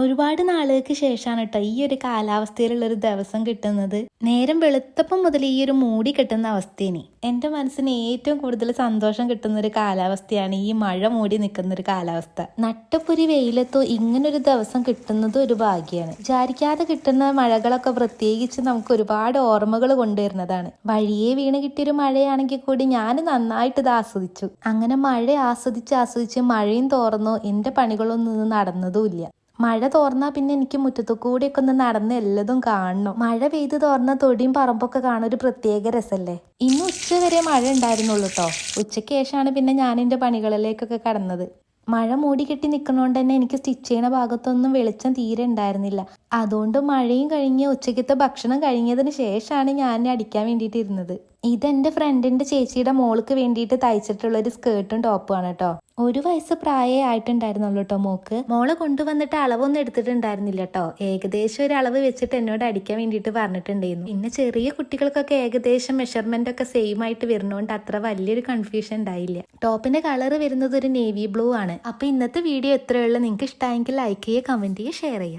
ഒരുപാട് നാളുകൾക്ക് ശേഷമാണ് കേട്ടോ ഈ ഒരു കാലാവസ്ഥയിലുള്ളൊരു ദിവസം കിട്ടുന്നത്. നേരം വെളുത്തപ്പം മുതൽ ഈ ഒരു മൂടി കിട്ടുന്ന അവസ്ഥയാണ്. എൻ്റെ മനസ്സിന് ഏറ്റവും കൂടുതൽ സന്തോഷം കിട്ടുന്ന ഒരു കാലാവസ്ഥയാണ് ഈ മഴ മൂടി നിൽക്കുന്ന ഒരു കാലാവസ്ഥ. നട്ടപ്പൊരി വെയിലത്തോ ഇങ്ങനൊരു ദിവസം കിട്ടുന്നത് ഒരു ഭാഗ്യമാണ്. വിചാരിക്കാതെ കിട്ടുന്ന മഴകളൊക്കെ പ്രത്യേകിച്ച് നമുക്ക് ഒരുപാട് ഓർമ്മകൾ കൊണ്ടുവരുന്നതാണ്. വഴിയെ വീണ് കിട്ടിയൊരു മഴയാണെങ്കിൽ കൂടി ഞാൻ നന്നായിട്ട് ഇത് ആസ്വദിച്ചു. അങ്ങനെ മഴ ആസ്വദിച്ച് മഴയും തോർന്നു. എൻ്റെ പണികളൊന്നും നടന്നതുമില്ല. മഴ തോർന്നാൽ പിന്നെ എനിക്ക് മുറ്റത്തു കൂടെയൊക്കെ ഒന്ന് നടന്ന് എല്ലതും കാണണം. മഴ പെയ്ത് തോർന്ന തൊടിയും പറമ്പൊക്കെ കാണാൻ ഒരു പ്രത്യേക രസല്ലേ. ഇന്ന് ഉച്ച വരെ മഴ ഉണ്ടായിരുന്നുള്ളൂ കേട്ടോ. ഉച്ചയ്ക്ക് ശേഷമാണ് പിന്നെ ഞാൻ എൻ്റെ പണികളിലേക്കൊക്കെ കടന്നത്. മഴ മൂടി കെട്ടി നിൽക്കുന്നതുകൊണ്ട് തന്നെ എനിക്ക് സ്റ്റിച്ച് ചെയ്യണ ഭാഗത്തൊന്നും വെളിച്ചം തീരെ ഉണ്ടായിരുന്നില്ല. അതുകൊണ്ട് മഴയും കഴിഞ്ഞ് ഉച്ചയ്ക്കത്തെ ഭക്ഷണം കഴിഞ്ഞതിന് ശേഷമാണ് ഞാൻ അടിക്കാൻ വേണ്ടിയിട്ട് ഇരുന്നത്. ഇതെൻ്റെ ഫ്രണ്ടിൻ്റെ ചേച്ചിയുടെ മോൾക്ക് വേണ്ടിയിട്ട് തയ്ച്ചിട്ടുള്ളൊരു സ്കേർട്ടും ടോപ്പുമാണ് കേട്ടോ. 1 വയസ്സ് പ്രായമേ ആയിട്ടുണ്ടായിരുന്നുള്ളൂ കേട്ടോ മോക്ക്. മോളെ കൊണ്ടുവന്നിട്ട് അളവൊന്നും എടുത്തിട്ടുണ്ടായിരുന്നില്ല കേട്ടോ. ഏകദേശം ഒരു അളവ് വെച്ചിട്ട് എന്നോട് അടിക്കാൻ വേണ്ടിയിട്ട് പറഞ്ഞിട്ടുണ്ടായിരുന്നു. പിന്നെ ചെറിയ കുട്ടികൾക്കൊക്കെ ഏകദേശം മെഷർമെന്റ് ഒക്കെ സെയിം ആയിട്ട് വരുന്നതുകൊണ്ട് അത്ര വലിയൊരു കൺഫ്യൂഷൻ ഉണ്ടായില്ല. ടോപ്പിന്റെ കളർ വരുന്നത് ഒരു നേവി ബ്ലൂ ആണ്. അപ്പൊ ഇന്നത്തെ വീഡിയോ എത്രയുള്ള നിങ്ങൾക്ക് ഇഷ്ടമായെങ്കിൽ ലൈക്ക് ചെയ്യുക, കമന്റ് ചെയ്യുക, ഷെയർ ചെയ്യുക.